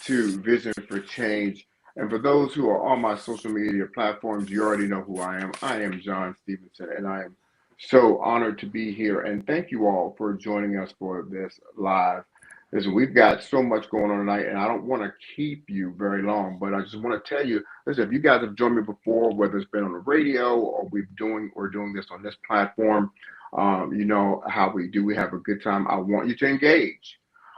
to Vision for Change. And for those who are on my social media platforms, you already know who I am. I am John Stevenson, and I am so honored to be here. And thank you all for joining us for this live. Listen, we've got so much going on tonight, and I don't want to keep you very long, but I just want to tell you, listen, if you guys have joined me before, whether it's been on the radio or we're doing this on this platform, you know how we do. We have a good time. I want you to engage.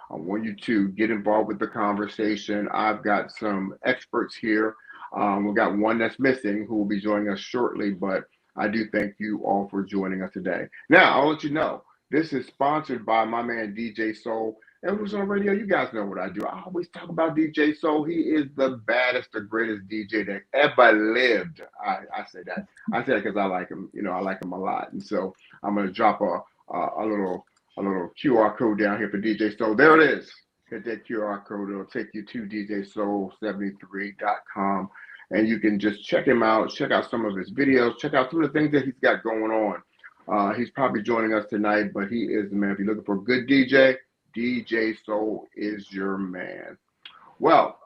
I want you to get involved with the conversation. I've got some experts here. We've got one that's missing who will be joining us shortly, but I do thank you all for joining us today. Now, I'll let you know, this is sponsored by my man DJ Soul. And who's on the radio, you guys know what I do. I always talk about DJ Soul. He is the baddest, the greatest DJ that ever lived. I say that. I say that because I like him. You know, I like him a lot. And so I'm going to drop a little QR code down here for DJ Soul. There it is. Hit that QR code. It'll take you to djsoul73.com. And you can just check him out, check out some of his videos, check out some of the things that he's got going on. He's probably joining us tonight, but he is the man. If you're looking for a good DJ, DJ Soul is your man. Well,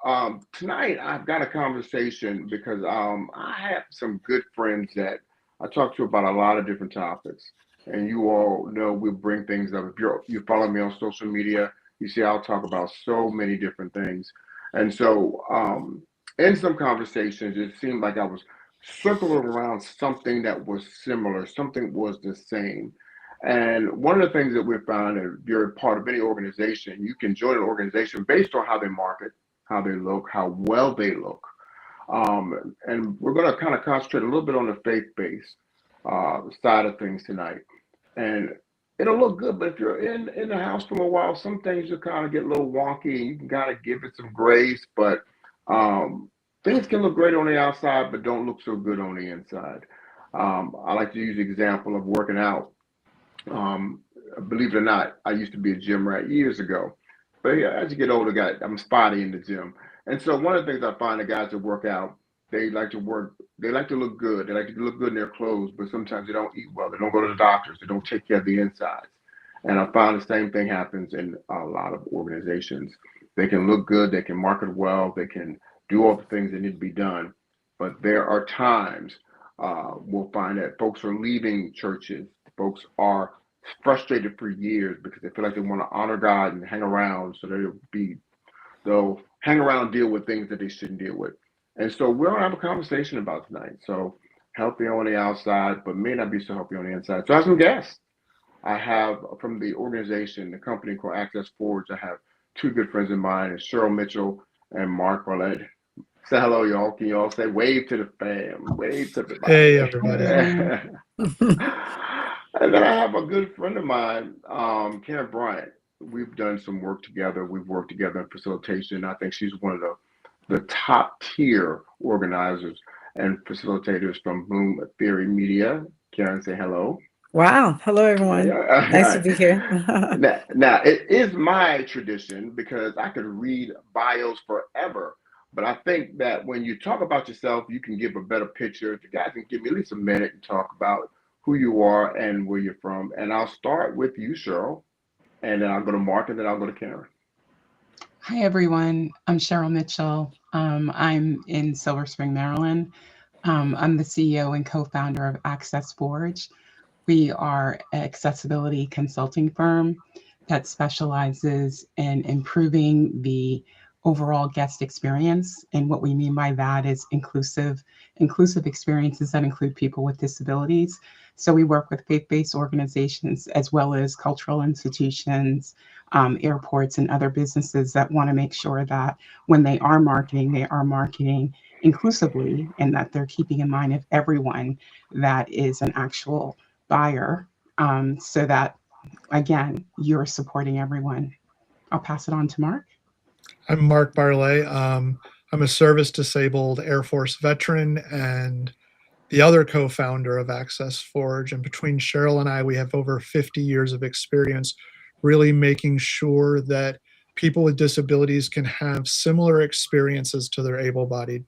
tonight I've got a conversation because I have some good friends that I talk to about a lot of different topics. And you all know we'll bring things up. If you follow me on social media, you see I'll talk about so many different things. And so in some conversations, it seemed like I was circling around something that was similar, something was the same. And one of the things that we found is if you're a part of any organization, you can join an organization based on how they market, how they look, how well they look. And we're going to kind of concentrate a little bit on the faith-based side of things tonight. And it'll look good, but if you're in the house for a while, some things will kind of get a little wonky and you can kind of give it some grace, but things can look great on the outside, but don't look so good on the inside. I like to use the example of working out. Believe it or not, I used to be a gym rat years ago, but yeah, as you get older, I'm spotty in the gym. And so one of the things I find the guys that work out, they like to look good. They like to look good in their clothes, but sometimes they don't eat well. They don't go to the doctors. They don't take care of the insides. And I found the same thing happens in a lot of organizations. They can look good. They can market well. They can do all the things that need to be done. But there are times we'll find that folks are leaving churches. Folks are frustrated for years because they feel like they want to honor God and hang around. So they'll hang around, deal with things that they shouldn't deal with. And so we're going to have a conversation about tonight. So healthy on the outside, but may not be so healthy on the inside. So I have some guests. I have from the organization, the company called Access Forge, I have two good friends of mine, Cheryl Mitchell and Mark Barlet. Say hello, y'all. Can you all say wave to the fam? Wave to the Hey, everybody. And then I have a good friend of mine, Bryant. We've done some work together. We've worked together in facilitation. I think she's one of the top tier organizers and facilitators from Boom Theory Media. Karen, say hello. Wow. Hello, everyone. Nice to be here. Now, it is my tradition because I could read bios forever. But I think that when you talk about yourself, you can give a better picture. If you guys can give me at least a minute and talk about who you are and where you're from. And I'll start with you, Cheryl, and then I'll go to Mark, and then I'll go to Karen. Hi, everyone. I'm Cheryl Mitchell. I'm in Silver Spring, Maryland. I'm the CEO and co-founder of Access Forge. We are an accessibility consulting firm that specializes in improving the overall guest experience. And what we mean by that is inclusive experiences that include people with disabilities. So we work with faith-based organizations as well as cultural institutions, airports, and other businesses that want to make sure that when they are marketing inclusively and that they're keeping in mind of everyone that is an actual buyer, so that, again, you're supporting everyone. I'll pass it on to Mark. I'm Mark Barlet. I'm a service-disabled Air Force veteran and the other co-founder of Access Forge. And between Cheryl and I, we have over 50 years of experience really making sure that people with disabilities can have similar experiences to their able-bodied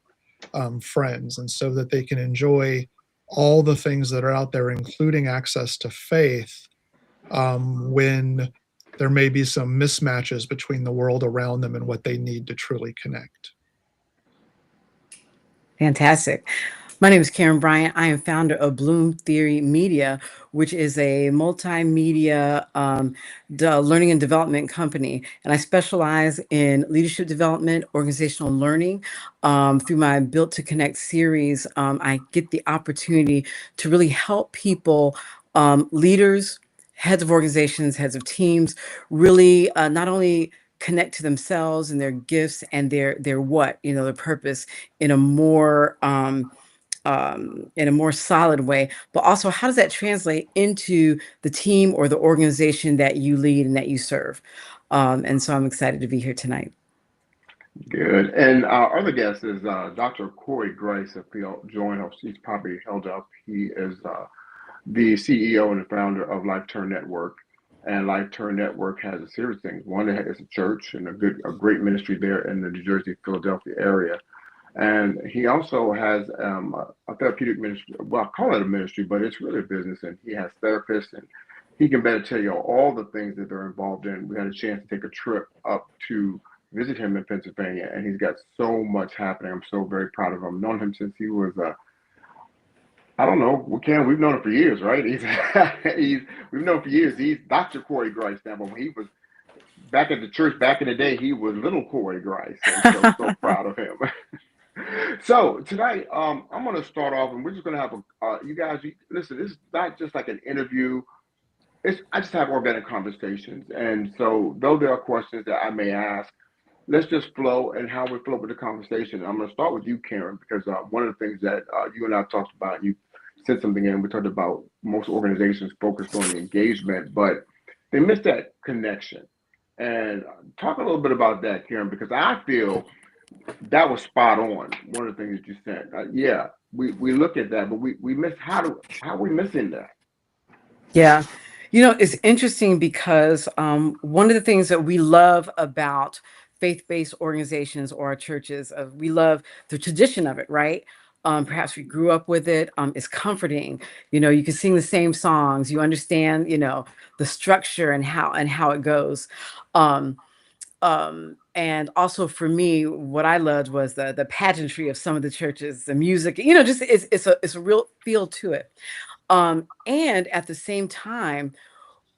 friends, and so that they can enjoy all the things that are out there, including access to faith, when there may be some mismatches between the world around them and what they need to truly connect. Fantastic. My name is Karen Bryant. I am founder of Bloom Theory Media, which is a multimedia learning and development company. And I specialize in leadership development, organizational learning. Through my Built to Connect series, I get the opportunity to really help people, leaders, heads of organizations, heads of teams, really not only connect to themselves and their gifts and their what, their purpose in a more solid way, but also how does that translate into the team or the organization that you lead and that you serve? And so I'm excited to be here tonight. Good. And our other guest is Dr. Korey Grice. If he'll join us, he's probably held up. He is the CEO and the founder of Life Turn Network. And Life Turn Network has a series of things. One is a church and a great ministry there in the New Jersey, Philadelphia area. And he also has a therapeutic ministry. Well, I call it a ministry, but it's really a business. And he has therapists, and he can better tell you all the things that they're involved in. We had a chance to take a trip up to visit him in Pennsylvania, and he's got so much happening. I'm so very proud of him. I've known him since he was I don't know. We've known him for years, right? We've known him for years. He's Dr. Korey Grice now, but when he was back at the church back in the day, he was little Korey Grice. And so proud of him. So tonight, I'm going to start off, and we're just going to have you guys. Listen, this is not just like an interview. I just have organic conversations, and so though there are questions that I may ask, let's just flow and how we flow with the conversation. I'm going to start with you, Karen, because one of the things that you and I talked about, you said something in, we talked about most organizations focused on the engagement, but they miss that connection. And talk a little bit about that, Karen, because I feel that was spot on. One of the things that you said, yeah, we look at that, but we miss how are we missing that? Yeah. It's interesting because one of the things that we love about faith-based organizations or our churches, we love the tradition of it, right? Perhaps we grew up with it. It's comforting. You can sing the same songs. You understand, the structure and how it goes. And also for me, what I loved was the pageantry of some of the churches, the music. Just it's a real feel to it. And at the same time,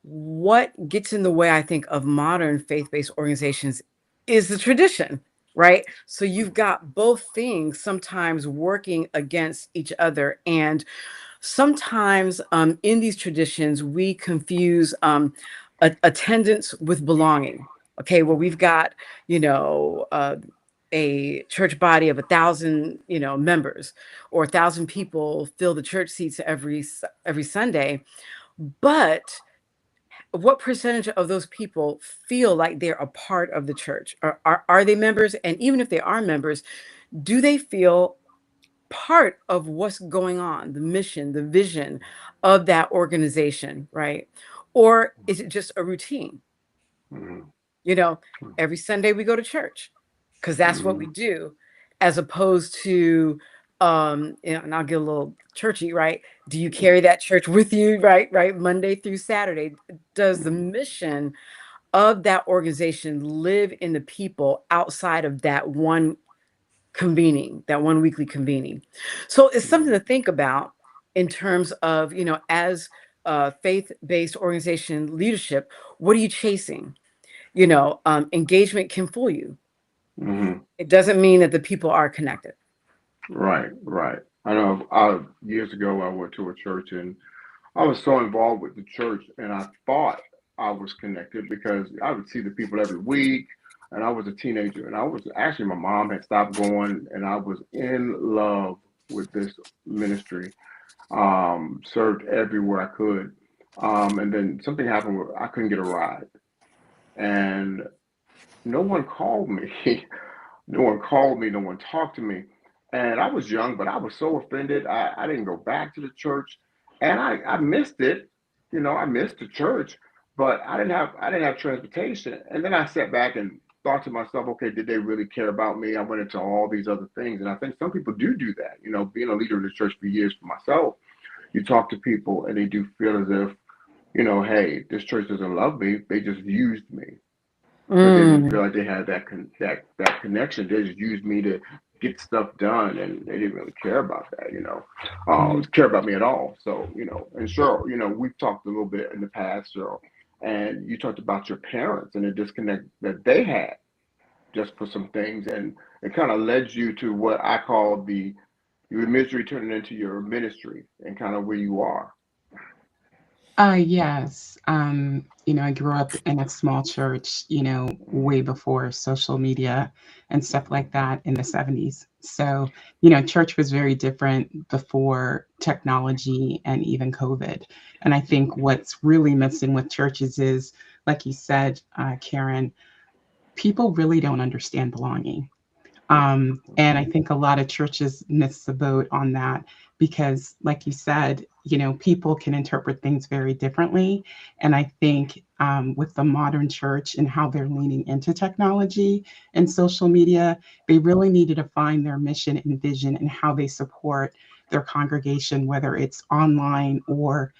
what gets in the way, I think, of modern faith-based organizations is the tradition, right? So you've got both things sometimes working against each other. And sometimes in these traditions, we confuse attendance with belonging. Okay, well, we've got, a church body of 1,000, members, or 1,000 people fill the church seats every Sunday. But what percentage of those people feel like they're a part of the church? Are they members? And even if they are members, do they feel part of what's going on, the mission, the vision of that organization, right? Or is it just a routine? Mm-hmm. Every Sunday we go to church because that's what we do, as opposed to, and I'll get a little churchy, right? Do you carry that church with you, right? Monday through Saturday? Does the mission of that organization live in the people outside of that one convening, that one weekly convening? So it's something to think about in terms of, as faith-based organization leadership, what are you chasing? Engagement can fool you. Mm-hmm. It doesn't mean that the people are connected. Right. I know years ago I went to a church, and I was so involved with the church, and I thought I was connected because I would see the people every week, and I was a teenager, and I was actually, my mom had stopped going, and I was in love with this ministry, served everywhere I could. And then something happened where I couldn't get a ride, and no one called me. No one called me, no one talked to me. And I was young, but I was so offended. I didn't go back to the church, and I missed it. I missed the church, but I didn't have transportation. And then I sat back and thought to myself, okay, did they really care about me? I went into all these other things. And I think some people do that. Being a leader in the church for years for myself, you talk to people and they do feel as if hey, this church doesn't love me. They just used me. Because they didn't Mm, feel like they had that connection. They just used me to get stuff done, and they didn't really care about that, mm, care about me at all. So, and Cheryl, we've talked a little bit in the past, Cheryl, and you talked about your parents and the disconnect that they had just for some things, and it kind of led you to what I call your misery turning into your ministry and kind of where you are. Yes. I grew up in a small church, way before social media and stuff like that in the 70s. So, church was very different before technology and even COVID. And I think what's really missing with churches is, like you said, Karen, people really don't understand belonging. And I think a lot of churches miss the boat on that because, like you said, people can interpret things very differently. And I think with the modern church and how they're leaning into technology and social media, they really needed to find their mission and vision and how they support their congregation, whether it's online or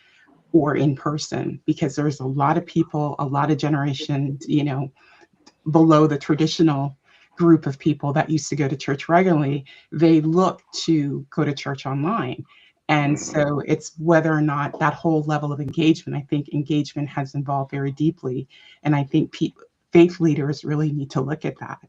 in person, because there's a lot of people, a lot of generations, below the traditional group of people that used to go to church regularly, they look to go to church online. And Hmm. so it's whether or not that whole level of engagement, I think engagement has involved very deeply. And I think faith leaders really need to look at that.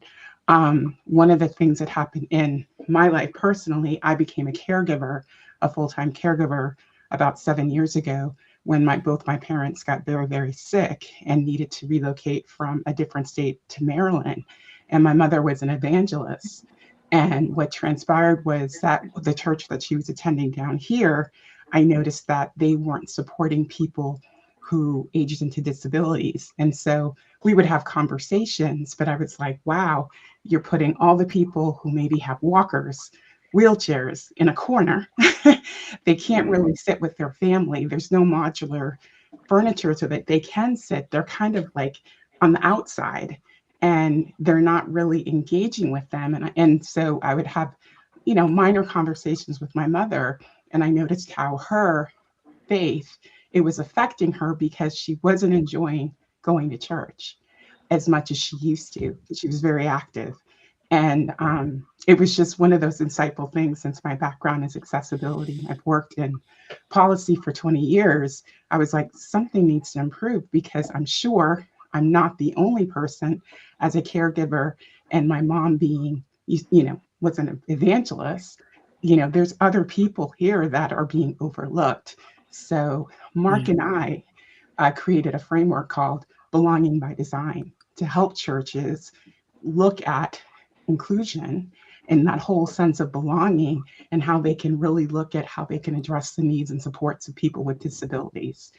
One of the things that happened in my life personally, I became a caregiver, a full-time caregiver about 7 years ago when both my parents got very, very sick and needed to relocate from a different state to Maryland. And my mother was an evangelist. And what transpired was that the church that she was attending down here, I noticed that they weren't supporting people who aged into disabilities. And so we would have conversations, but I was like, wow, you're putting all the people who maybe have walkers, wheelchairs in a corner. They can't Hmm. really sit with their family. There's no modular furniture so that they can sit. They're kind of like on the outside and they're not really engaging with them. And so I would have, minor conversations with my mother. And I noticed how her faith, it was affecting her because she wasn't enjoying going to church as much as she used to. She was very active. And it was just one of those insightful things since my background is accessibility. I've worked in policy for 20 years. I was like, something needs to improve because I'm sure I'm not the only person as a caregiver and my mom being, was an evangelist. There's other people here that are being overlooked. So Mark Mm. and I created a framework called Belonging by Design to help churches look at inclusion and that whole sense of belonging and how they can really look at how they can address the needs and supports of people with disabilities.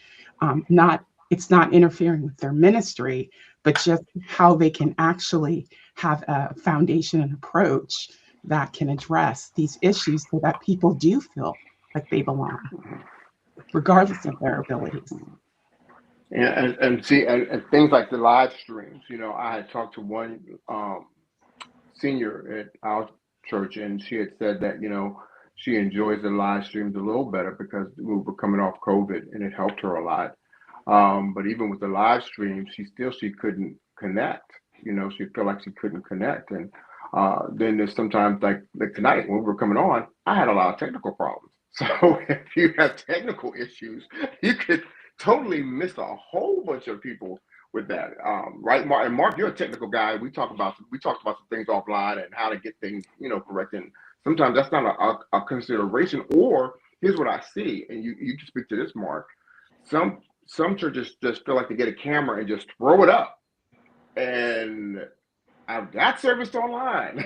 Not It's not interfering with their ministry, but just how they can actually have a foundation and approach that can address these issues so that people do feel like they belong, regardless of their abilities. And see, and things like the live streams. I had talked to one senior at our church, and she had said that she enjoys the live streams a little better because we were coming off COVID, and it helped her a lot. But even with the live streams, she couldn't connect. She felt like she couldn't connect, and then there's sometimes like tonight when we were coming on, I had a lot of technical problems. So if you have technical issues, you could totally miss a whole bunch of people with that. Right, Mark? And Mark, you're a technical guy. We talked about some things offline and how to get things correct. And sometimes that's not a consideration. Or here's what I see, and you can speak to this, Mark. Some churches just feel like they get a camera and just throw it up, and I've got service online.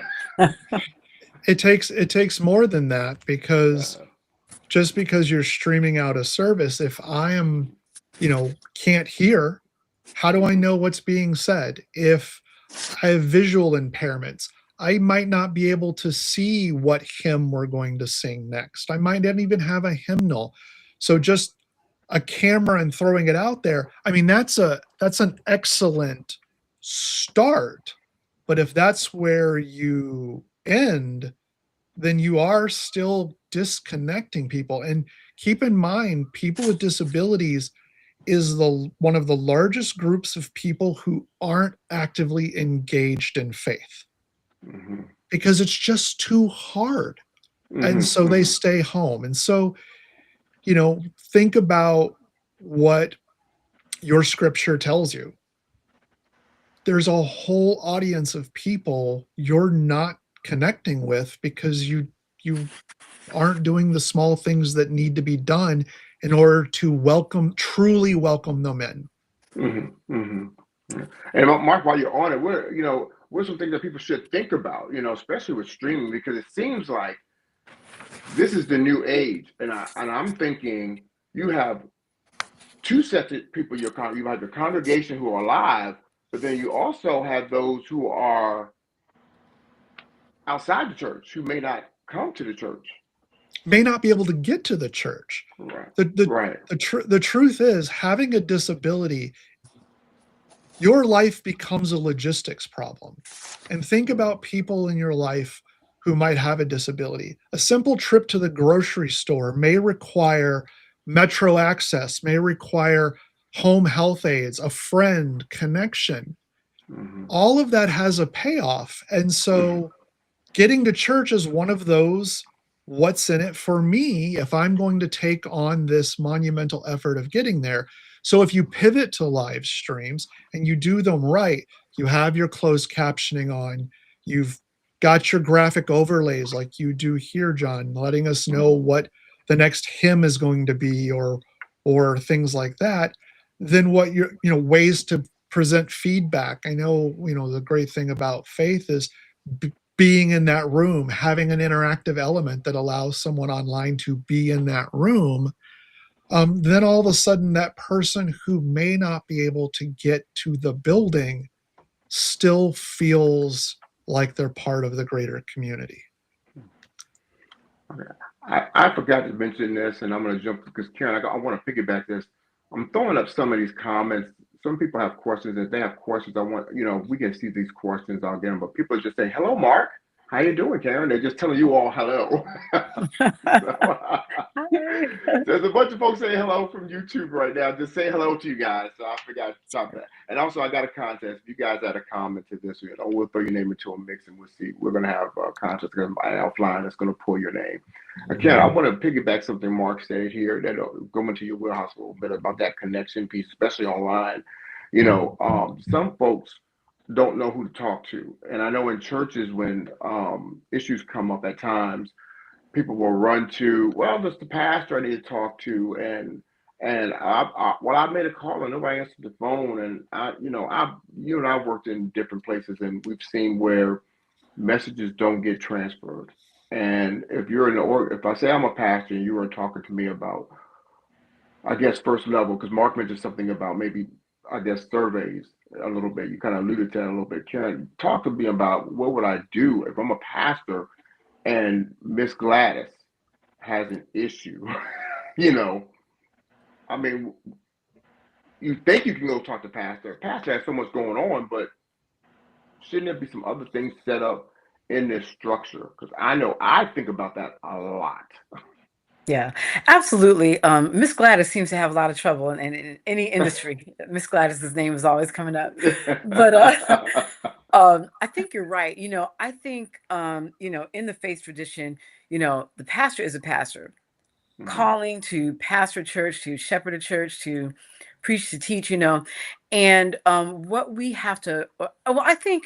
It takes more than that because uh, just because you're streaming out a service, if I am, can't hear, how do I know what's being said? If I have visual impairments, I might not be able to see what hymn we're going to sing next. I might not even have a hymnal. So just a camera and throwing it out there, I mean, that's an excellent start. But if that's where you end, then you are still disconnecting people. And keep in mind, people with disabilities, is one of the largest groups of people who aren't actively engaged in faith Mm-hmm. because it's just too hard. And so they stay home. And so, think about what your scripture tells you. There's a whole audience of people you're not connecting with because you aren't doing the small things that need to be done in order to truly welcome them in. Mm-hmm. Mm-hmm. And Mark, while you're on it, what are some things that people should think about, especially with streaming, because it seems like this is the new age, and I'm thinking you have two sets of people. You have the congregation who are live, but then you also have those who are outside the church who may not come to the church, May not be able to get to the church. right? The Right. the truth is, having a disability, your life becomes a logistics problem. And think about people in your life who might have a disability. A simple trip to the grocery store may require metro access, may require home health aides, a friend, connection. Mm-hmm. All of that has a payoff. And so getting to church is one of those. What's in it for me if I'm going to take on this monumental effort of getting there? So if you pivot to live streams and you do them right, you have your closed captioning on, you've got your graphic overlays like you do here, John, letting us know what the next hymn is going to be, or things like that. Then what ways to present feedback. I know, the great thing about faith is being in that room, having an interactive element that allows someone online to be in that room. Then all of a sudden, that person who may not be able to get to the building still feels like they're part of the greater community. Okay. I forgot to mention this, and I'm going to jump because Karen, I want to piggyback this. I'm throwing up some of these comments. Some people have questions. If they have questions, I want, we can see these questions, I'll get them. But people are just saying, hello, Mark. How you doing, Karen? They're just telling you all hello. There's a bunch of folks saying hello from YouTube right now. Just say hello to you guys. So I forgot to stop that. And also, I got a contest. If you guys had a comment to this, we'll throw your name into a mix and we'll see. We're going to have a contest offline that's going to pull your name. Again, I want to piggyback something Mark said here that go into your wheelhouse a little bit about that connection piece, especially online. Some folks don't know who to talk to. And I know in churches when issues come up at times, people will run to, well, that's the pastor I need to talk to. And I made a call and nobody answered the phone. And you and I worked in different places and we've seen where messages don't get transferred. And if I say I'm a pastor and you are talking to me about, I guess, first level, because Mark mentioned something about maybe, I guess, surveys a little bit. You kind of alluded to that a little bit. Karen, talk to me about what would I do if I'm a pastor and Miss Gladys has an issue? I mean, you think you can go talk to pastor. Pastor has so much going on, but shouldn't there be some other things set up in this structure? Because I know I think about that a lot. Yeah, absolutely. Miss Gladys seems to have a lot of trouble in any industry. Miss Gladys's name is always coming up. But I think you're right. I think, in the faith tradition, the pastor is a pastor, calling to pastor church, to shepherd a church, to preach, to teach, and what we have to, I think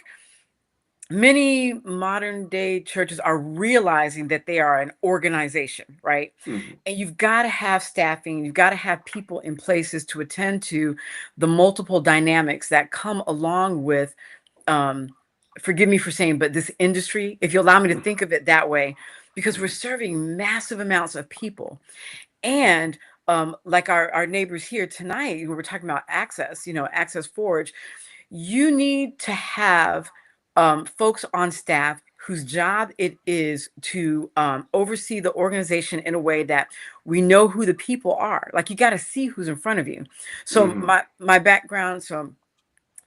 many modern day churches are realizing that they are an organization, right? Mm-hmm. And you've got to have staffing, you've got to have people in places to attend to the multiple dynamics that come along with, forgive me for saying, but this industry, if you allow me to think of it that way, because we're serving massive amounts of people. And like our neighbors here tonight, we were talking about Access, Access Forge, you need to have folks on staff whose job it is to oversee the organization in a way that we know who the people are. Like, you got to see who's in front of you. So my background, so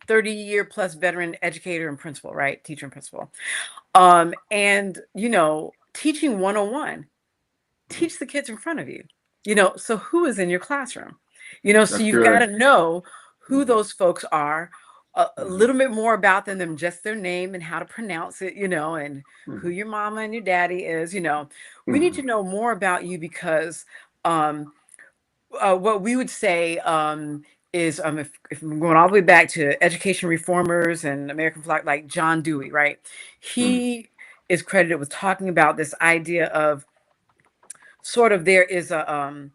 30-year plus veteran educator and principal, right? Teacher and principal. And, teaching 101, teach the kids in front of you, so who is in your classroom? You know, so That's you've got to good. know who Mhm. those folks are, a Mhm. little bit more about them than just their name and how to pronounce it, you know, and who Mhm. your mama and your daddy is, you know. We need Mhm. to know more about you because what we would say is if I'm going all the way back to education reformers and American flag, like John Dewey, right? Mhm. He is credited with talking about this idea of sort of there is a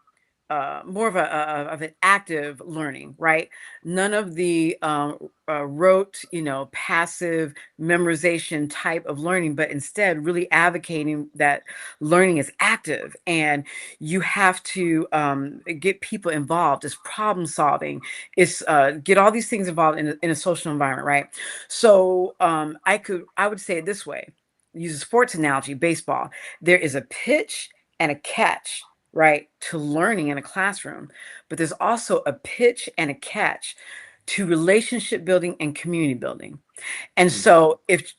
more of an active learning, right? None of the rote, you know, passive memorization type of learning, but instead really advocating that learning is active and you have to get people involved. It's problem solving. It's get all these things involved in a social environment, right? So I would say it this way. Use a sports analogy, baseball. There is a pitch and a catch, right, to learning in a classroom, but there's also a pitch and a catch to relationship building and community building. And Mhm. so if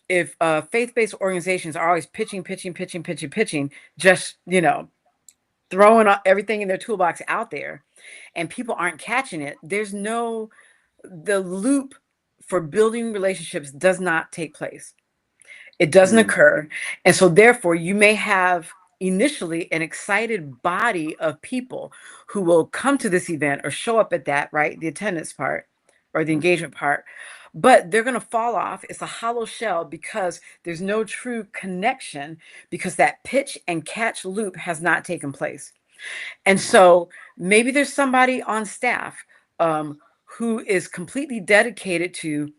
faith-based organizations are always pitching, just, you know, throwing everything in their toolbox out there and people aren't catching it, there's no, the loop for building relationships does not take place. It doesn't Mhm. occur. And so, therefore, you may have initially an excited body of people who will come to this event or show up at that, right? The attendance part or the Mhm. engagement part, but they're going to fall off. It's a hollow shell because there's no true connection because that pitch and catch loop has not taken place. And Mhm. so maybe there's somebody on staff who is completely dedicated to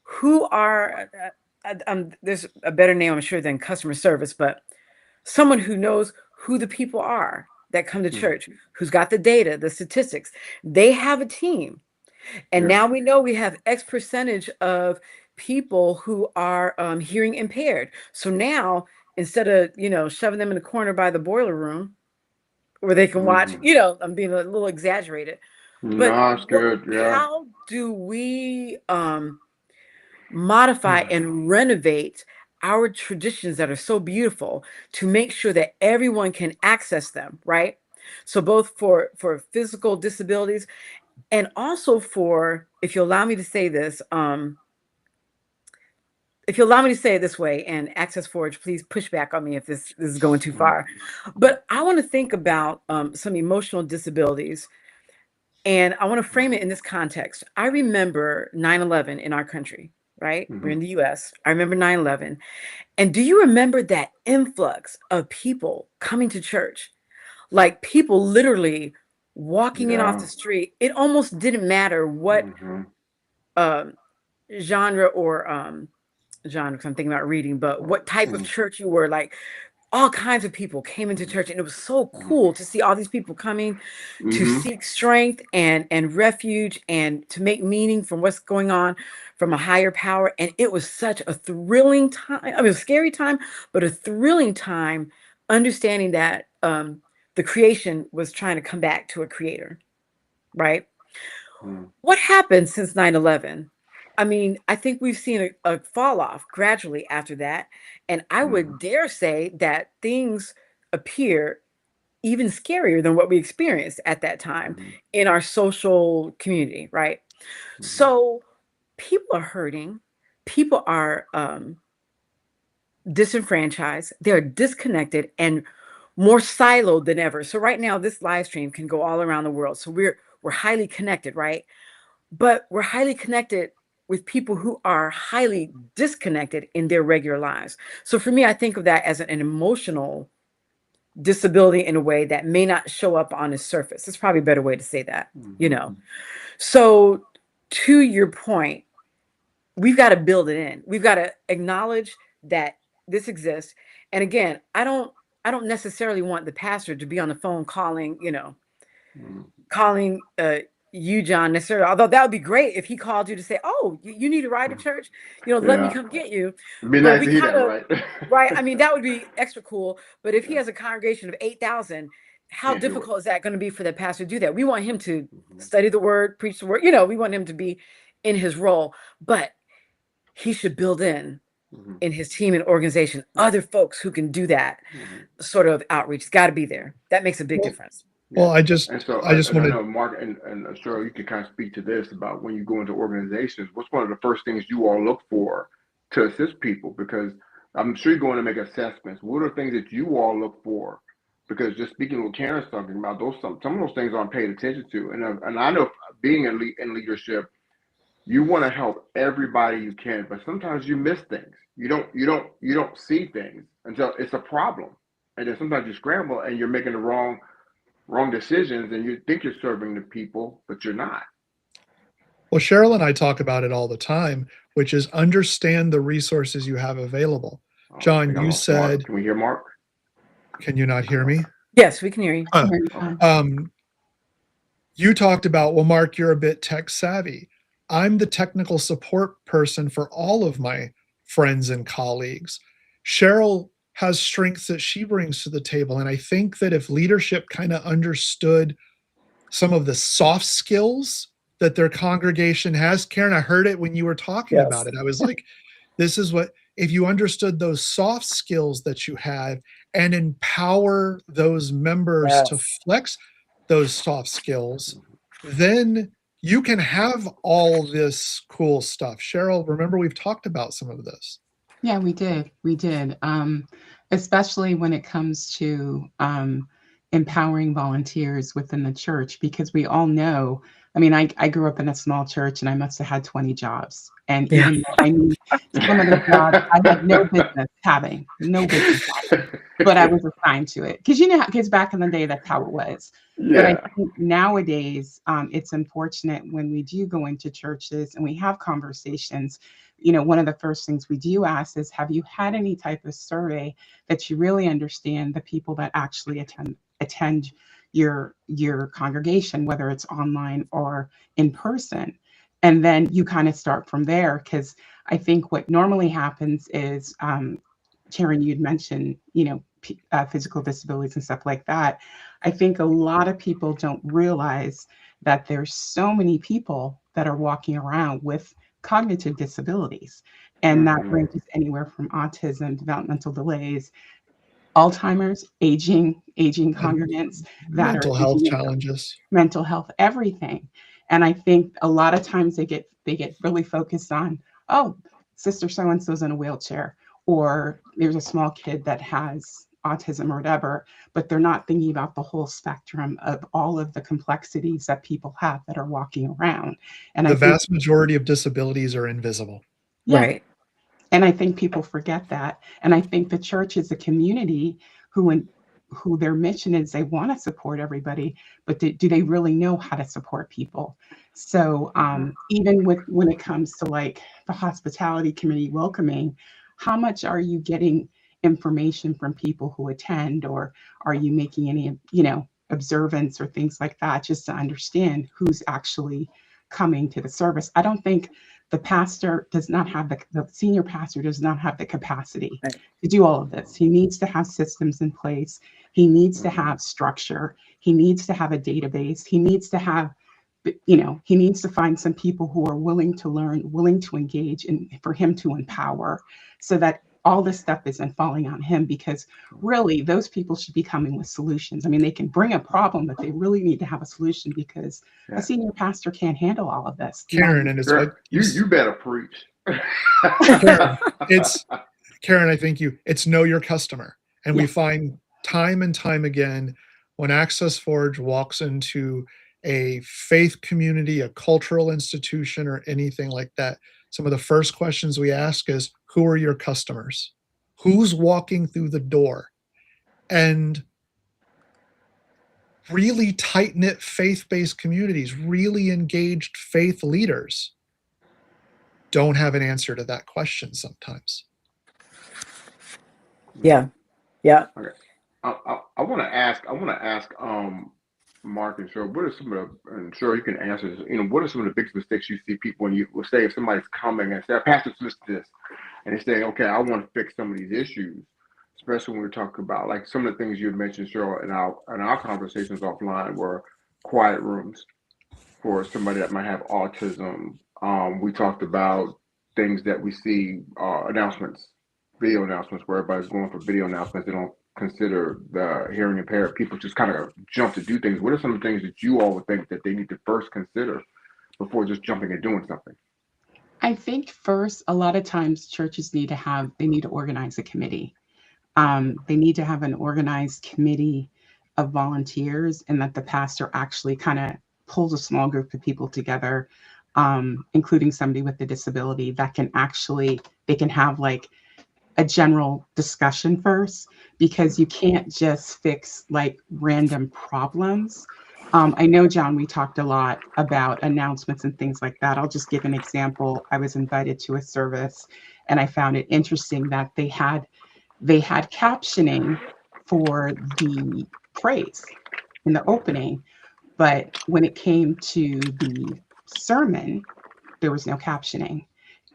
who are, there's a better name, I'm sure, than customer service, but someone who knows who the people are that come to Mhm. church, who's got the data, the statistics. They have a team. And Yeah. now we know we have X percentage of people who are hearing impaired. So now, instead of, you know, shoving them in the corner by the boiler room, where they can watch, Mhm. you know, I'm being a little exaggerated, but No, it's good. Yeah. how do we modify Mhm. and renovate our traditions that are so beautiful to make sure that everyone can access them, right? So both for physical disabilities and also for, if you allow me to say this, if you allow me to say it this way, and Access Forge, please push back on me if this is going too Mhm. far. But I want to think about some emotional disabilities, and I want to frame it in this context. I remember 9/11 in our country, right? We're Mhm. in the US. I remember 9/11. And do you remember that influx of people coming to church? Like people literally walking in off Yeah. the street. It almost didn't matter what Mhm. um, genre or genre, because I'm thinking about reading, but what type of Mhm. church you were. Like all kinds of people came into Mhm. church, and it was so Mhm. cool to see all these people coming to Mhm. seek strength and refuge and to make meaning from what's going on from a higher power. And it was such a thrilling time. I mean, a scary time, but a thrilling time, understanding that the creation was trying to come back to a creator, right? Mhm. What happened since 9/11? I mean, I think we've seen a fall off gradually after that. And I Mhm. would dare say that things appear even scarier than what we experienced at that time Mhm. in our social community, right? Mhm. So people are hurting, people are disenfranchised, they're disconnected and more siloed than ever. So right now, this live stream can go all around the world. So we're highly connected, right? But we're highly connected with people who are highly disconnected in their regular lives. So for me, I think of that as an emotional disability in a way that may not show up on the surface. It's probably a better way to say that, you Mhm. know. So to your point, we've got to build it in. We've got to acknowledge that this exists. And again, I don't necessarily want the pastor to be on the phone calling, you know, Mhm. calling you, John, necessarily. Although that would be great if he called you to say, "Oh, you need a ride to church, you know, let me Yeah. come get you." It'd be But nice we to hear kind that, of, right? right? I mean, that would be extra cool. But if he Yeah. has a congregation of 8,000, how Can't do it. difficult is that going to be for the pastor to do that? We want him to Mhm. study the word, preach the word. You know, we want him to be in his role, but he should build Mhm. in his team and organization other folks who can do that Mhm. sort of outreach. It's got to be there. That makes a big Well, difference. Well, Yeah. And so, I just and I wanted, know Mark and Cheryl, you can kind of speak to this about when you go into organizations. What's one of the first things you all look for to assist people? Because I'm sure you're going to make assessments. What are things that you all look for? Because just speaking what Karen's talking about, those some of those things aren't paid attention to. And I know being in leadership, you want to help everybody you can, but sometimes you miss things. You don't see things until it's a problem, and then sometimes you scramble and you're making the wrong decisions, and you think you're serving the people, but you're not. well, Cheryl and I talk about it all the time, which is understand the resources you have available. I John, think I you lost Mark. said, Can we hear Mark? can you not hear me? Yes, we can hear you. Huh. Very Okay. fun. You talked about, well, Mark, you're a bit tech savvy. I'm the technical support person for all of my friends and colleagues. Cheryl has strengths that she brings to the table. And I think that if leadership kind of understood some of the soft skills that their congregation has, Karen, I heard it when you were talking about Yes. it. I was like, this is what, if you understood those soft skills that you have and empower those members to Yes. flex those soft skills, then you can have all this cool stuff. Cheryl, remember we've talked about some of this. Yeah, we did. We did. Especially when it comes to empowering volunteers within the church, because we all know, I mean, I grew up in a small church and I must have had 20 jobs. And Yeah. even though I knew some of the jobs I had no business having, no business having, but I was assigned to it. Because because back in the day, that's how it was. But I Yeah. think nowadays, it's unfortunate when we do go into churches and we have conversations. One of the first things we do ask is, have you had any type of survey that you really understand the people that actually attend your congregation, whether it's online or in person? And then you kind of start from there, because I think what normally happens is, Karen, you'd mentioned, physical disabilities and stuff like that. I think a lot of people don't realize that there's so many people that are walking around with cognitive disabilities. And that Hmm. ranges anywhere from autism, developmental delays, Alzheimer's, aging And congregants that are mental health aging, challenges. mental health, everything. And I think a lot of times they get really focused on, oh, sister so and so's in a wheelchair, or there's a small kid that has autism or whatever, but they're not thinking about the whole spectrum of all of the complexities that people have that are walking around. And I The think, vast majority of disabilities are invisible. yeah, Right. and I think people forget that. And I think the church is a community who their mission is, they want to support everybody, but do they really know how to support people? So even when it comes to like the hospitality committee welcoming, how much are you getting information from people who attend, or are you making any, observance or things like that, just to understand who's actually coming to the service? I don't think the pastor does not have the senior pastor does not have the capacity Right. to do all of this. He needs to have systems in place. He needs to Hmm. have structure. He needs to have a database. He needs to have, he needs to find some people who are willing to learn, willing to engage, and for him to empower, so that all this stuff isn't falling on him, because really those people should be coming with solutions. I mean, they can bring a problem, but they really need to have a solution, because a Yeah. senior pastor can't handle all of this. Not, Karen, and it's Girl, what you better preach. Karen, it's Karen, I think it's know your customer. And we yes, find time and time again when Access Forge walks into a faith community, a cultural institution, or anything like that, some of the first questions we ask is, who are your customers? Who's walking through the door? And really tight knit faith based communities, really engaged faith leaders don't have an answer to that question sometimes. Yeah. Yeah. Okay. I want to ask. Mark and Cheryl, what are some of the, and Cheryl, you can answer this. What are some of the biggest mistakes you see people when you will say, if somebody's coming and say, Pastor, listen to this, and they say, okay, I want to fix some of these issues, especially when we're talking about like some of the things you had mentioned, Cheryl, in our conversations offline were quiet rooms for somebody that might have autism. We talked about things that we see, announcements video announcements where everybody's going for video announcements. They don't consider the hearing impaired people just kind of jump to do things. What are some of the things that you all would think that they need to first consider before just jumping and doing something? I think first, a lot of times churches need to organize a committee. They need to have an organized committee of volunteers, and that the pastor actually kind of pulls a small group of people together, including somebody with a disability that they can have like a general discussion first, because you can't just fix like random problems. I know, John, we talked a lot about announcements and things like that. I'll just give an example. I was invited to a service, and I found it interesting that they had captioning for the praise in the opening, but when it came to the sermon, there was no captioning,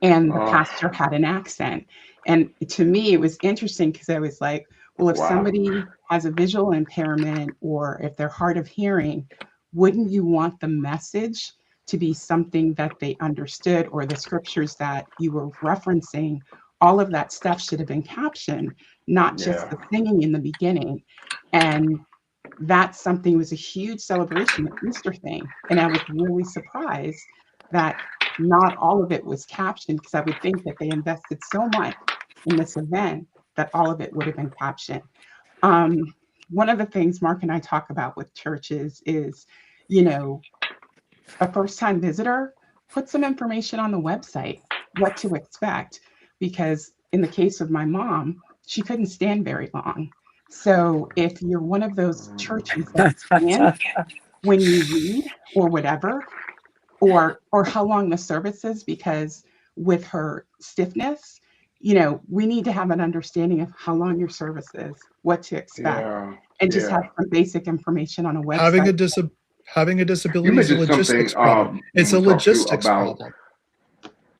and the pastor had an accent. And to me, it was interesting because I was like, well, if somebody has a visual impairment or if they're hard of hearing, wouldn't you want the message to be something that they understood, or the scriptures that you were referencing? All of that stuff should have been captioned, not just the singing in the beginning. And that's something, was a huge celebration, the Easter thing. And I was really surprised that not all of it was captioned, because I would think that they invested so much in this event that all of it would have been captioned. One of the things Mark and I talk about with churches is, a first-time visitor, put some information on the website, what to expect. Because in the case of my mom, she couldn't stand very long. So if you're one of those churches that stand when you read or whatever, or how long the service is, because with her stiffness, we need to have an understanding of how long your service is, what to expect, and just have some basic information on a website. Having a disability is a logistics problem. It's a logistics problem.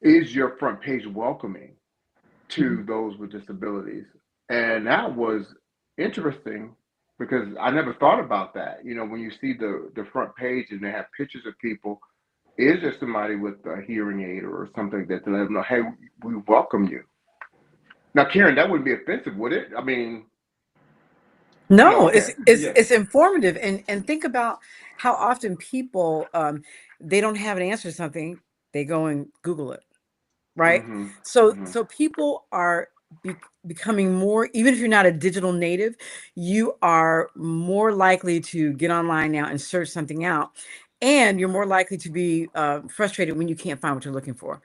Is your front page welcoming to those with disabilities? And that was interesting, because I never thought about that. When you see the front page and they have pictures of people, is there somebody with a hearing aid or something that to let them know, hey, we welcome you? Now, Karen, that wouldn't be offensive, would it? I mean, no, it's informative, and think about how often people they don't have an answer to something, they go and Google it, right? So people are becoming more, even if you're not a digital native, you are more likely to get online now and search something out, and you're more likely to be frustrated when you can't find what you're looking for.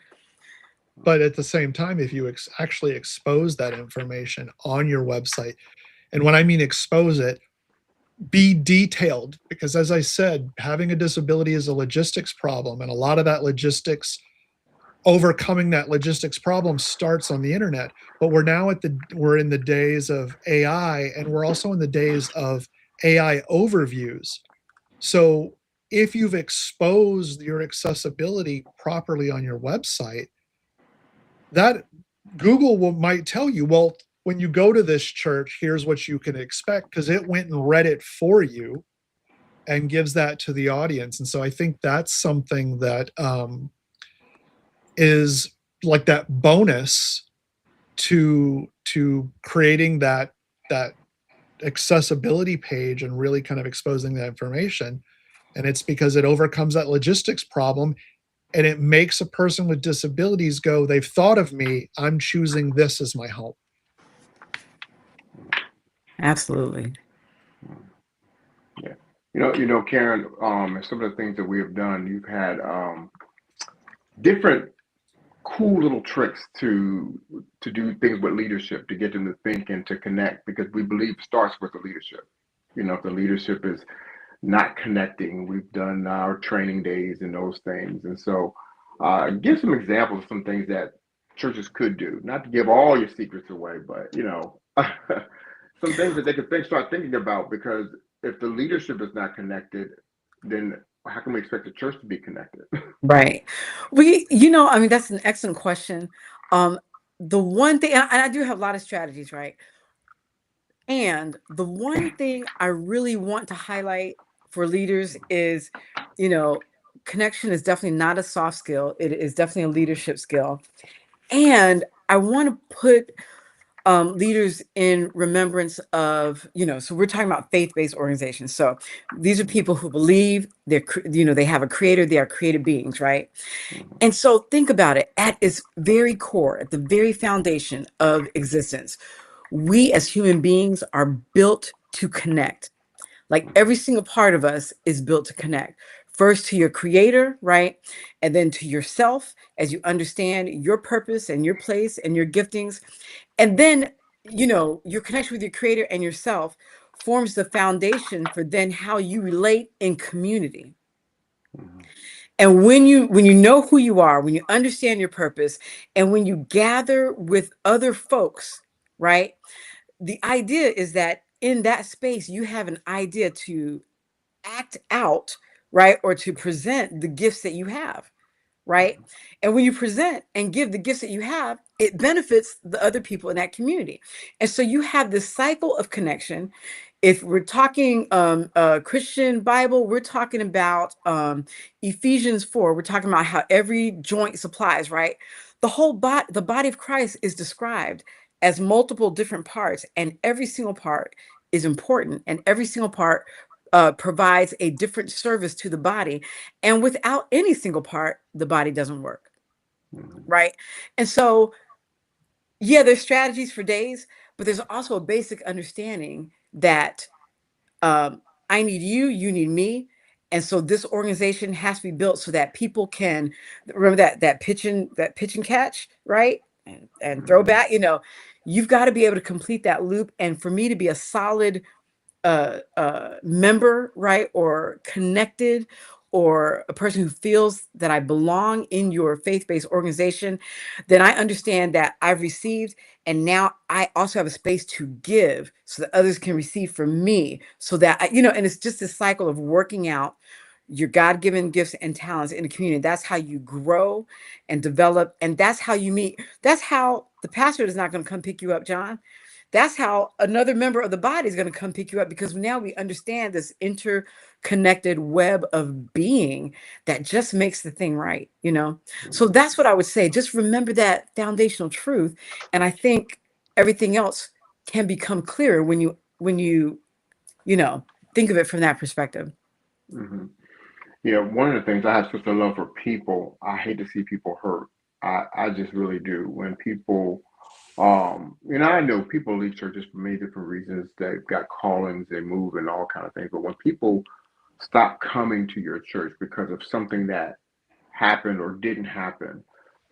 But at the same time, if you actually expose that information on your website, and when I mean expose it, be detailed, because as I said, having a disability is a logistics problem, and a lot of that overcoming that logistics problem starts on the internet. But we're in the days of AI, and we're also in the days of AI overviews. So if you've exposed your accessibility properly on your website, that Google might tell you, well, when you go to this church, here's what you can expect, because it went and read it for you and gives that to the audience. And so I think that's something that is like that bonus to creating that accessibility page and really kind of exposing that information. And it's because it overcomes that logistics problem, and it makes a person with disabilities go, they've thought of me, I'm choosing this as my home. Absolutely. Yeah. Karen, some of the things that we have done, you've had different cool little tricks to do things with leadership, to get them to think and to connect, because we believe it starts with the leadership. If the leadership is not connecting, we've done our training days and those things. And so give some examples of some things that churches could do, not to give all your secrets away, but some things that they could start thinking about, because if the leadership is not connected, then how can we expect the church to be connected? Right. I mean, that's an excellent question. The one thing, and I do have a lot of strategies, right? And the one thing I really want to highlight for leaders is, connection is definitely not a soft skill. It is definitely a leadership skill. And I want to put leaders in remembrance of, so we're talking about faith-based organizations. So these are people who believe they have a creator, they are created beings, right? And so think about it, at its very core, at the very foundation of existence, we as human beings are built to connect. Like every single part of us is built to connect. First to your creator, right? And then to yourself as you understand your purpose and your place and your giftings. And then, your connection with your creator and yourself forms the foundation for then how you relate in community. And when you know who you are, when you understand your purpose, and when you gather with other folks, right? The idea is that in that space, you have an idea to act out, right? Or to present the gifts that you have, right? And when you present and give the gifts that you have, it benefits the other people in that community. And so you have this cycle of connection. If we're talking Christian Bible, we're talking about Ephesians 4. We're talking about how every joint supplies, right? The body of Christ is described as multiple different parts, and every single part is important, and every single part provides a different service to the body. And without any single part, the body doesn't work, right? And so, yeah, there's strategies for days, but there's also a basic understanding that I need you, you need me. And so this organization has to be built so that people can remember that pitch and catch, right? And throw back, you've got to be able to complete that loop. And for me to be a solid member, right, or connected, or a person who feels that I belong in your faith-based organization, then I understand that I've received, and now I also have a space to give so that others can receive from me, so that and it's just this cycle of working out your God-given gifts and talents in the community. That's how you grow and develop, and that's how you meet. That's how the pastor is not going to come pick you up, John. That's how another member of the body is going to come pick you up, because now we understand this interconnected web of being that just makes the thing right, So that's what I would say. Just remember that foundational truth. And I think everything else can become clearer when you think of it from that perspective. Mm-hmm. Yeah, one of the things, I have such a love for people. I hate to see people hurt. I just really do. When people, I know people leave churches for many different reasons. They've got callings, they move, and all kind of things. But when people stop coming to your church because of something that happened or didn't happen,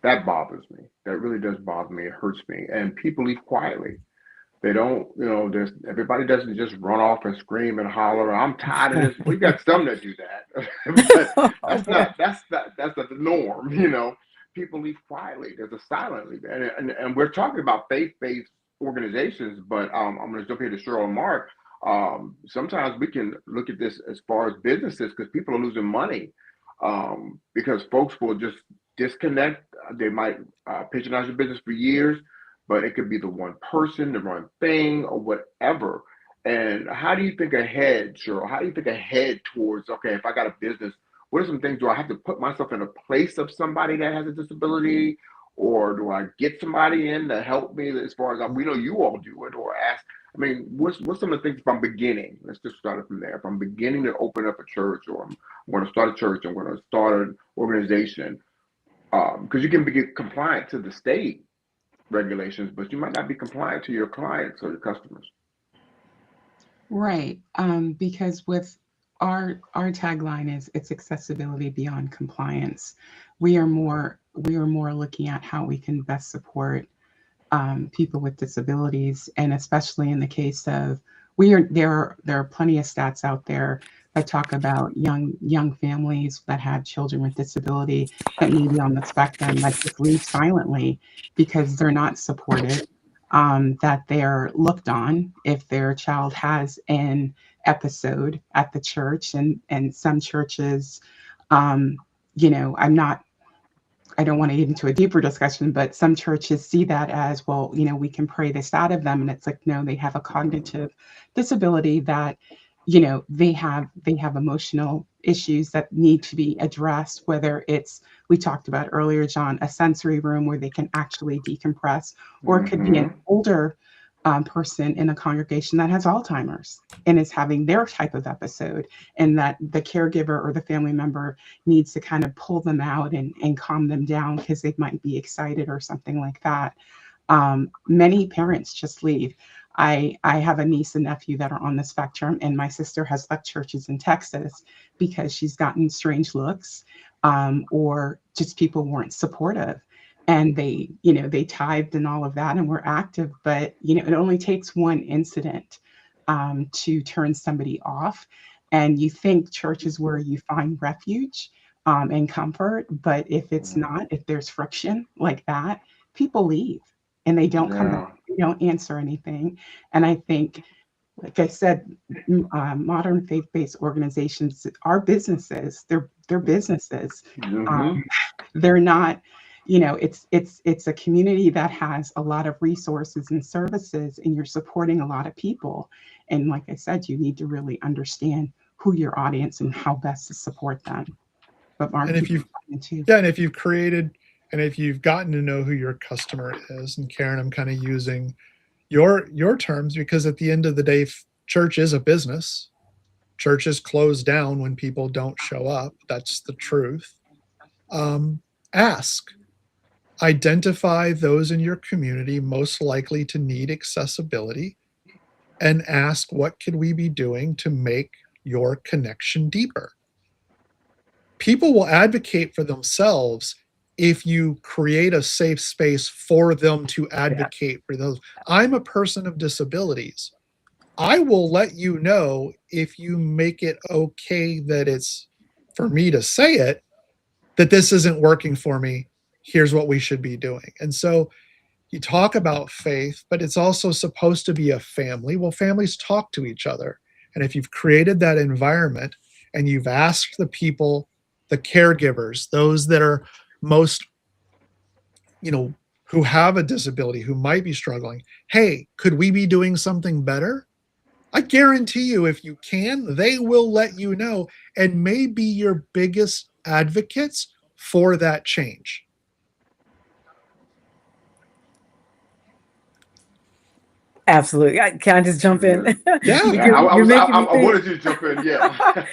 that bothers me. That really does bother me. It hurts me. And people leave quietly. They don't, there's everybody doesn't just run off and scream and holler. I'm tired of this. We got some that do that, but that's not the norm. People leave quietly. There's a silent leave, and we're talking about faith-based organizations. But I'm going to jump here to Cheryl and Mark. Sometimes we can look at this as far as businesses, because people are losing money because folks will just disconnect. They might patronize your business for years, but it could be the one person, the one thing, or whatever. And how do you think ahead, Cheryl? How do you think ahead towards, okay, if I got a business, what are some things? Do I have to put myself in a place of somebody that has a disability? Or do I get somebody in to help me as far as we know you all do it, or ask? I mean, what's some of the things if I'm beginning? Let's just start it from there. If I'm beginning to open up a church, or I'm going to start a church, I'm going to start an organization, because you can be compliant to the state regulations, but you might not be compliant to your clients or your customers. Right. Because with our tagline is it's accessibility beyond compliance. We are more looking at how we can best support people with disabilities, and especially in the case of there are plenty of stats out there that talk about young families that have children with disability that may be on the spectrum that just leave silently because they're not supported, that they're looked on if their child has an episode at the church, and some churches, I don't want to get into a deeper discussion, but some churches see that as, well, we can pray this out of them. And it's like, no, they have a cognitive disability that they have emotional issues that need to be addressed, whether it's, we talked about earlier, John, a sensory room where they can actually decompress, or it could be an older person in a congregation that has Alzheimer's and is having their type of episode, and that the caregiver or the family member needs to kind of pull them out and calm them down because they might be excited or something like that. Many parents just leave. I have a niece and nephew that are on the spectrum, and my sister has left churches in Texas because she's gotten strange looks, or just people weren't supportive. And they tithed and all of that and were active, but it only takes one incident to turn somebody off. And you think church is where you find refuge and comfort, but if it's not, if there's friction like that, people leave and they don't come back, they don't answer anything. And I think, like I said, modern faith-based organizations are businesses. They're businesses. They're not, it's a community that has a lot of resources and services, and you're supporting a lot of people. And like I said, you need to really understand who your audience and how best to support them. But Mark, and if you've if you've gotten to know who your customer is, and Karen, I'm kind of using your terms, because at the end of the day, church is a business. Churches close down when people don't show up. That's the truth. Ask, identify those in your community most likely to need accessibility, and ask, what could we be doing to make your connection deeper? People will advocate for themselves if you create a safe space for them to advocate for those. I'm a person of disabilities. I will let you know if you make it okay that it's for me to say it, that this isn't working for me. Here's what we should be doing. And so you talk about faith, but it's also supposed to be a family. Well, families talk to each other. And if you've created that environment and you've asked the people, the caregivers, those that are most, who have a disability, who might be struggling, hey, could we be doing something better? I guarantee you, if you can, they will let you know and may be your biggest advocates for that change. Absolutely. Can I just jump in? Yeah. You're making me I think. wanted you to jump in. Yeah.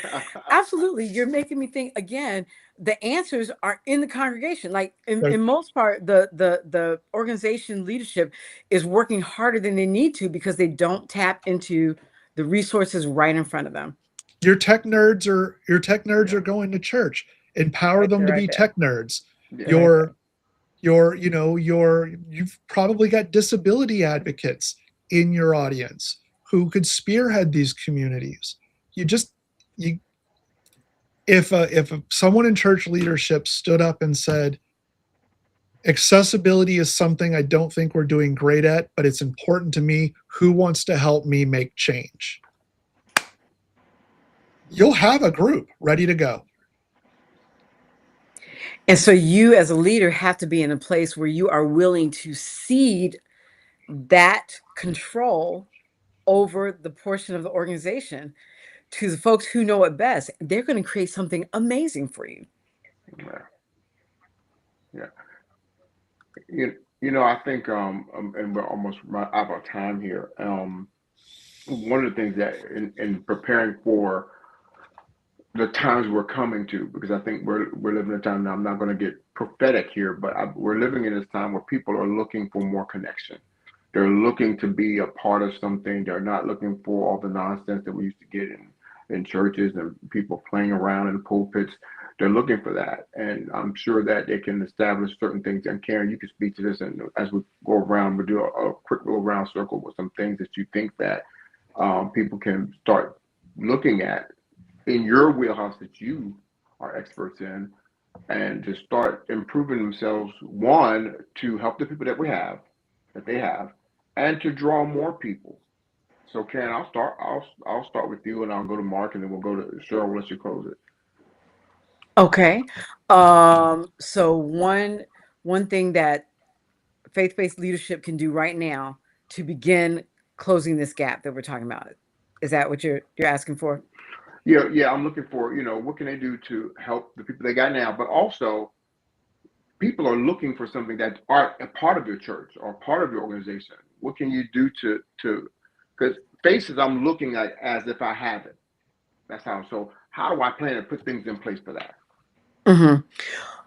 Absolutely. You're making me think again. The answers are in the congregation. Like in most part, the organization leadership is working harder than they need to because they don't tap into the resources right in front of them. Your tech nerds are going to church. Empower them to be tech nerds. You've probably got disability advocates in your audience who could spearhead these communities. If someone in church leadership stood up and said, accessibility is something I don't think we're doing great at, but it's important to me. Who wants to help me make change? You'll have a group ready to go. And so you as a leader have to be in a place where you are willing to cede that control over the portion of the organization to the folks who know it best. They're going to create something amazing for you. Yeah. I think, and we're almost out of time here. One of the things that in preparing for the times we're coming to, because I think we're living in a time now, I'm not going to get prophetic here, but we're living in this time where people are looking for more connection. They're looking to be a part of something. They're not looking for all the nonsense that we used to get in churches and people playing around in the pulpits. They're looking for that. And I'm sure that they can establish certain things. And Karen, you can speak to this. And as we go around, we'll do a quick little round circle with some things that you think that people can start looking at in your wheelhouse that you are experts in, and to start improving themselves, one, to help the people that they have, and to draw more people. So Karen, I'll start with you, and I'll go to Mark, and then we'll go to Cheryl. We'll let you close it. Okay. So one thing that faith-based leadership can do right now to begin closing this gap that we're talking about, Is that what you're asking for? Yeah, I'm looking for, what can they do to help the people they got now, but also people are looking for something that are a part of your church or part of your organization. What can you do because faces I'm looking at as if I have it. That's how. So how do I plan to put things in place for that? Mm-hmm.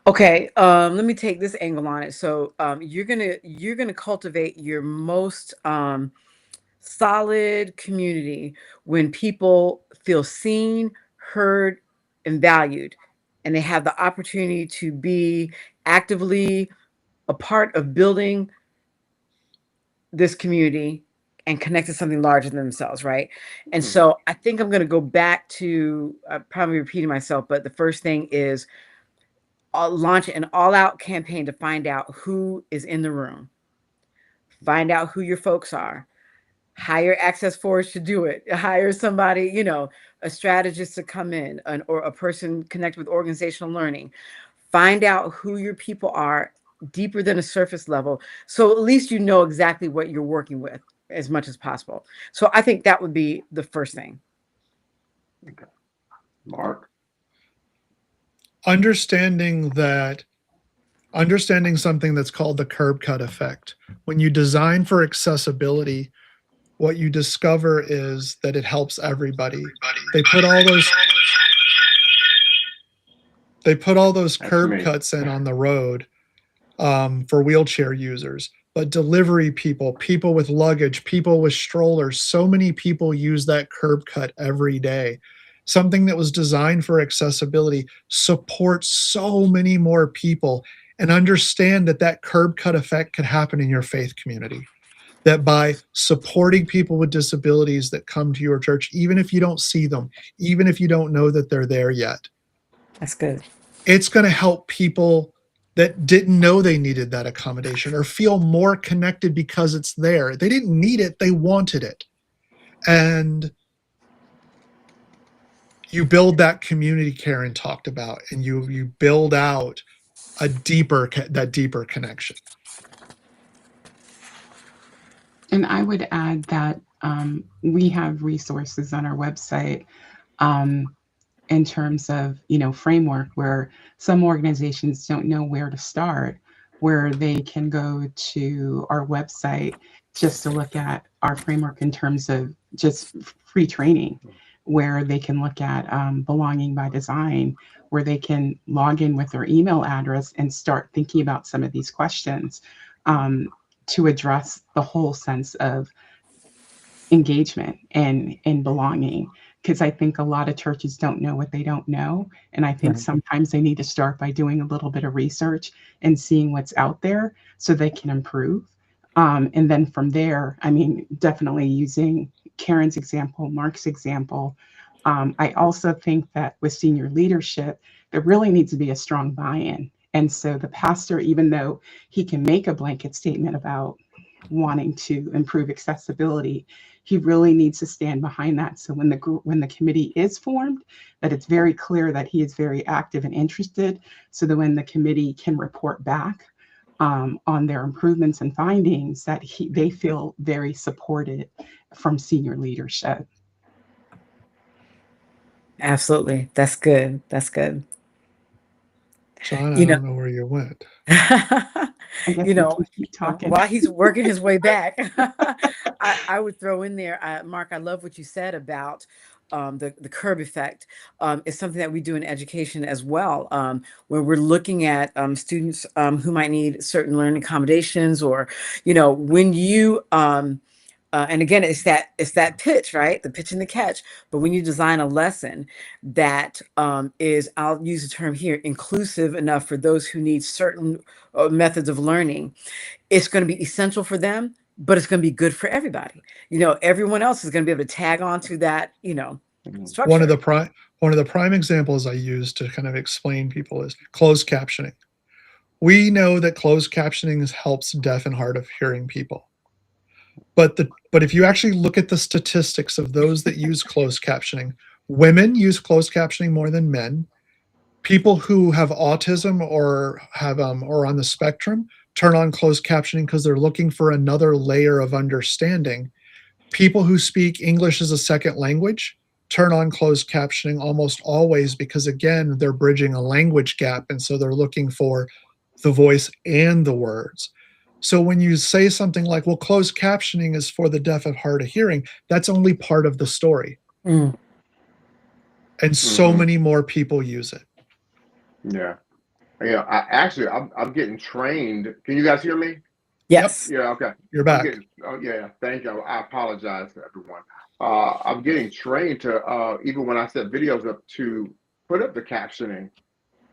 Okay, let me take this angle on it. So you're gonna cultivate your most solid community when people feel seen, heard, and valued, and they have the opportunity to be actively a part of building this community and connect to something larger than themselves, right? And Hmm. so I think I'm going to go back to probably repeating myself, but the first thing is launch an all-out campaign to find out who is in the room, find out who your folks are, hire access force to do it, hire somebody, a strategist to come in, or a person connected with organizational learning. Find out who your people are deeper than a surface level, so at least you know exactly what you're working with as much as possible. So I think that would be the first thing. Okay. Mark. Understanding something that's called the curb cut effect. When you design for accessibility, what you discover is that it helps everybody. They put all those That's curb me. cuts in on the road for wheelchair users, but delivery people, people with luggage, people with strollers, so many people use that curb cut every day. Something that was designed for accessibility supports so many more people, and understand that that curb cut effect could happen in your faith community. That by supporting people with disabilities that come to your church, even if you don't see them, even if you don't know that they're there yet, That's good. it's going to help people that didn't know they needed that accommodation or feel more connected because it's there. They didn't need it, they wanted it. And you build that community Karen talked about, and you build out that deeper connection. And I would add that we have resources on our website um, in terms of, framework, where some organizations don't know where to start, where they can go to our website just to look at our framework in terms of just free training, where they can look at belonging by design, where they can log in with their email address and start thinking about some of these questions to address the whole sense of engagement and belonging, because I think a lot of churches don't know what they don't know, and I think Right. sometimes they need to start by doing a little bit of research and seeing what's out there so they can improve. And then from there, I mean, definitely using Karen's example, Mark's example. I also think that with senior leadership, there really needs to be a strong buy-in. And so the pastor, even though he can make a blanket statement about wanting to improve accessibility, he really needs to stand behind that. So when the committee is formed, that it's very clear that he is very active and interested, so that when the committee can report back on their improvements and findings, that they feel very supported from senior leadership. Absolutely. That's good. That's good. John, I You know, don't know where you went. I guess you we know, can keep talking. while he's working his way back, I would throw in there, Mark, I love what you said about the curb effect. It's something that we do in education as well, where we're looking at students who might need certain learning accommodations, or, when you and again, it's that pitch, right? The pitch and the catch. But when you design a lesson that is, I'll use the term here, inclusive enough for those who need certain methods of learning, it's going to be essential for them, but it's going to be good for everybody. Everyone else is going to be able to tag on to that, Mhm. One of structure. the prime examples I use to kind of explain people is closed captioning. We know that closed captioning helps deaf and hard of hearing people. But if you actually look at the statistics of those that use closed captioning, women use closed captioning more than men. People who have autism or have or on the spectrum turn on closed captioning because they're looking for another layer of understanding. People who speak English as a second language turn on closed captioning almost always because, again, they're bridging a language gap. And so they're looking for the voice and the words. So when you say something like, well, closed captioning is for the deaf of hard of hearing, that's only part of the story. Mm. And so many more people use it. Yeah. Yeah. I'm getting trained. Can you guys hear me? Yes. Yeah. Okay. You're back. Oh, yeah. Thank you. I apologize to everyone. I'm getting trained to, even when I set videos up, to put up the captioning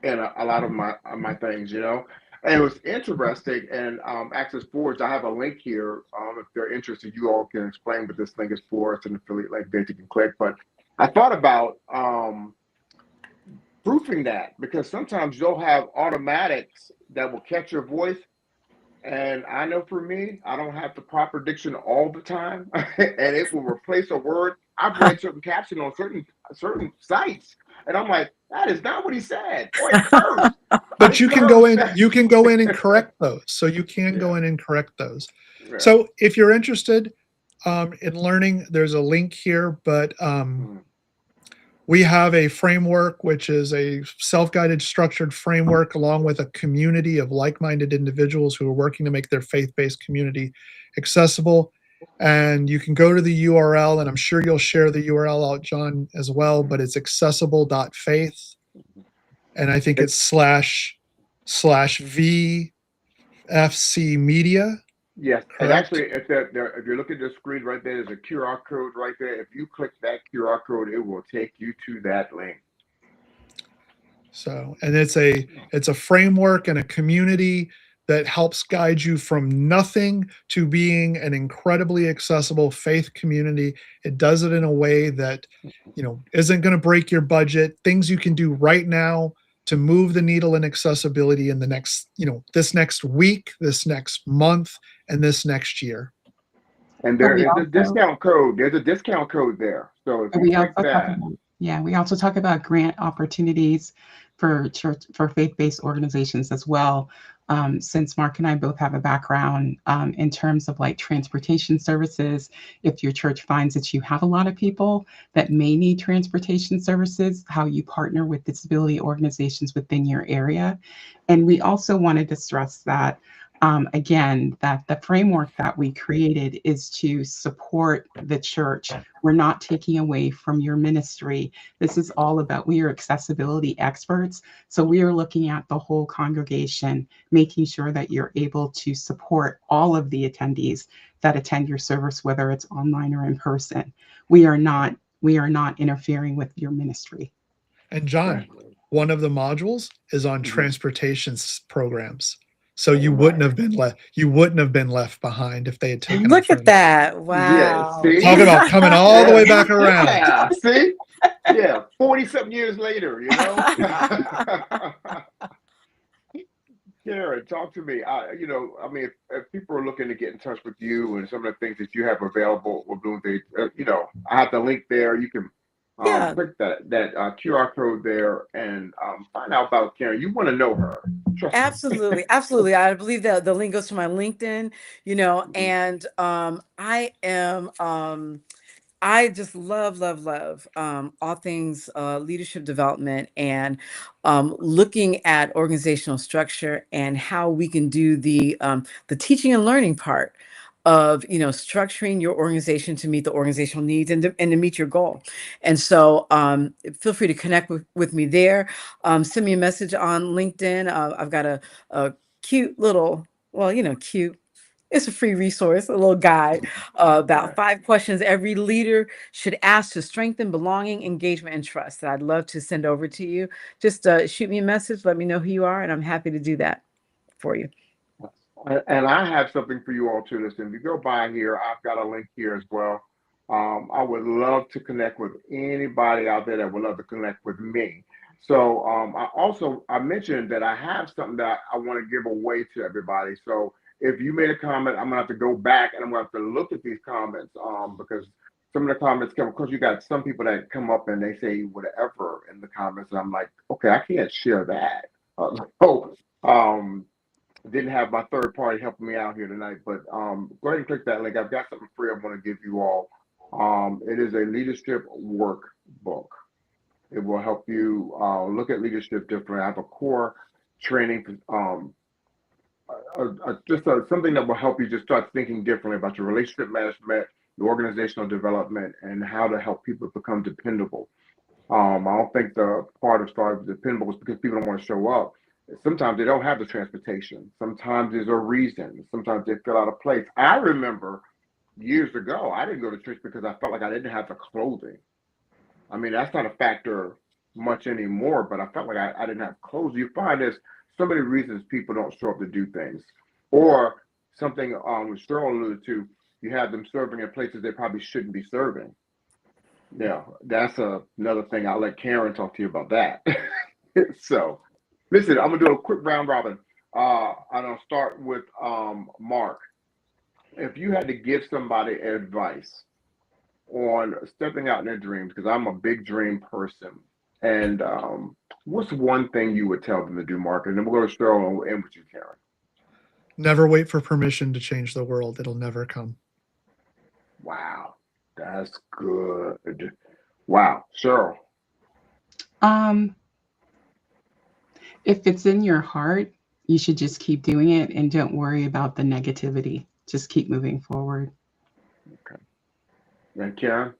in a lot of my things, you know. And it was interesting. And Access Forge, I have a link here. If they're interested, you all can explain what this link is for. It's an affiliate link that you can click. But I thought about proofing that, because sometimes you'll have automatics that will catch your voice. And I know for me, I don't have the proper diction all the time, and it will replace a word. I've read certain captions on certain sites, and I'm like, that is not what he said. Or it cursed. But you can go in, and correct those. So you can go in and correct those. Yeah. So if you're interested in learning, there's a link here, but we have a framework, which is a self-guided structured framework, along with a community of like-minded individuals who are working to make their faith-based community accessible. And you can go to the URL, and I'm sure you'll share the URL out, John, as well, but it's accessible.faith. And I think it's /VFC media. Yes, correct? and actually, if you look at the screen right there, there's a QR code right there. If you click that QR code, it will take you to that link. So, and it's a framework and a community that helps guide you from nothing to being an incredibly accessible faith community. It does it in a way that, isn't going to break your budget. Things you can do right now to move the needle in accessibility in the next, this next week, this next month, and this next year. And there is a discount code. There's a discount code there. So if you click that. We also talk about grant opportunities for faith-based organizations as well. Since Mark and I both have a background in terms of like transportation services, if your church finds that you have a lot of people that may need transportation services, how you partner with disability organizations within your area. And we also wanted to stress that again, that the framework that we created is to support the church. We're not taking away from your ministry. This is all about, we are accessibility experts. So we are looking at the whole congregation, making sure that you're able to support all of the attendees that attend your service, whether it's online or in person. We are not interfering with your ministry. And John, one of the modules is on transportation programs. So you wouldn't have been left behind if they had taken. Look at that! Wow. Yeah, see? Talk about coming all the way back around. Yeah, see? Yeah, 40-something years later, Karen, talk to me. If people are looking to get in touch with you and some of the things that you have available, we're doing things, I have the link there. You can click that QR code there and find out about Karen. You want to know her. Absolutely. I believe that the link goes to my LinkedIn, and I just love all things leadership development and looking at organizational structure and how we can do the teaching and learning part of structuring your organization to meet the organizational needs and to meet your goal. And so feel free to connect with me there. Send me a message on LinkedIn. I've got a cute little, cute. It's a free resource, a little guide about 5 questions every leader should ask to strengthen belonging, engagement, and trust that I'd love to send over to you. Just shoot me a message, let me know who you are, and I'm happy to do that for you. And I have something for you all too. Listen, if you go by here, I've got a link here as well. I would love to connect with anybody out there that would love to connect with me. So I mentioned that I have something that I want to give away to everybody. So if you made a comment, I'm gonna have to go back and I'm gonna have to look at these comments because some of the comments come, because you got some people that come up and they say whatever in the comments, and I'm like, okay, I can't share that. Didn't have my third party helping me out here tonight, but go ahead and click that link. I've got something free I want to give you all. It is a leadership workbook. It will help you look at leadership differently. I have a core training, something that will help you just start thinking differently about your relationship management, your organizational development, and how to help people become dependable. I don't think the part of starting dependable is because people don't want to show up. Sometimes they don't have the transportation. Sometimes there's a reason. Sometimes they feel out of place. I remember years ago, I didn't go to church because I felt like I didn't have the clothing. I mean, that's not a factor much anymore, but I felt like I didn't have clothes. You find there's so many reasons people don't show up to do things. Or something which Cheryl alluded to, you have them serving in places they probably shouldn't be serving. Yeah, that's another thing. I'll let Karen talk to you about that. So, listen, I'm gonna do a quick round robin. And I'll start with Mark. If you had to give somebody advice on stepping out in their dreams, because I'm a big dream person, and what's one thing you would tell them to do, Mark? And then we'll go to Cheryl and end with you, Karen. Never wait for permission to change the world. It'll never come. Wow, that's good. Wow, Cheryl. If it's in your heart, you should just keep doing it and don't worry about the negativity. Just keep moving forward. Okay. And Karen?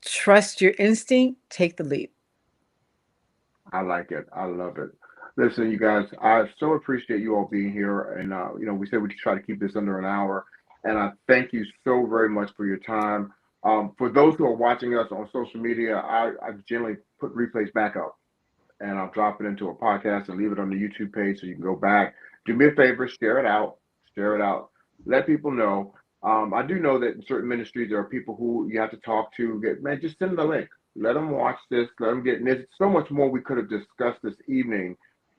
Trust your instinct, take the leap. I like it. I love it. Listen, you guys, I so appreciate you all being here. And, we said we try to keep this under an hour. And I thank you so very much for your time. For those who are watching us on social media, I generally put replays back up and I'll drop it into a podcast and leave it on the YouTube page so you can go back. Do me a favor, share it out. Share it out. Let people know. I do know that in certain ministries, there are people who you have to talk to. Man, just send them the link. Let them watch this. Let them get. And there's so much more we could have discussed this evening,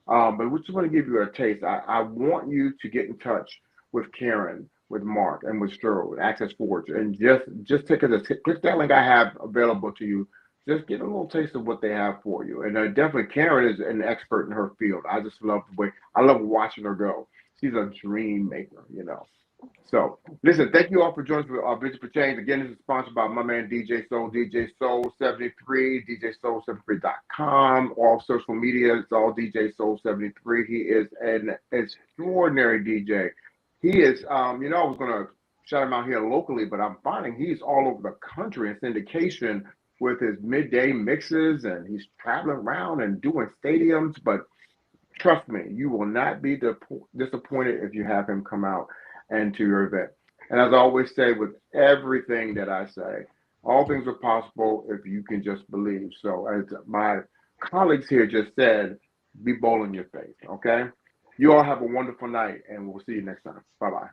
but we just want to give you a taste. I want you to get in touch with Karen, with Mark, and with Cheryl, with Access Forge, and just click that link I have available to you. Just get a little taste of what they have for you. And definitely, Karen is an expert in her field. I just love the way I love watching her go. She's a dream maker. So, listen, thank you all for joining us with Vision for Change. Again, this is sponsored by my man DJ Soul, DJ Soul 73, DJSoul73.com. All social media, it's all DJ Soul 73. He is an extraordinary DJ. He is, I was going to shout him out here locally, but I'm finding he's all over the country in syndication with his midday mixes, and he's traveling around and doing stadiums. But trust me, you will not be disappointed if you have him come out and to your event. And as I always say, with everything that I say, all things are possible if you can just believe. So as my colleagues here just said, be bold in your faith, okay? You all have a wonderful night, and we'll see you next time. Bye-bye.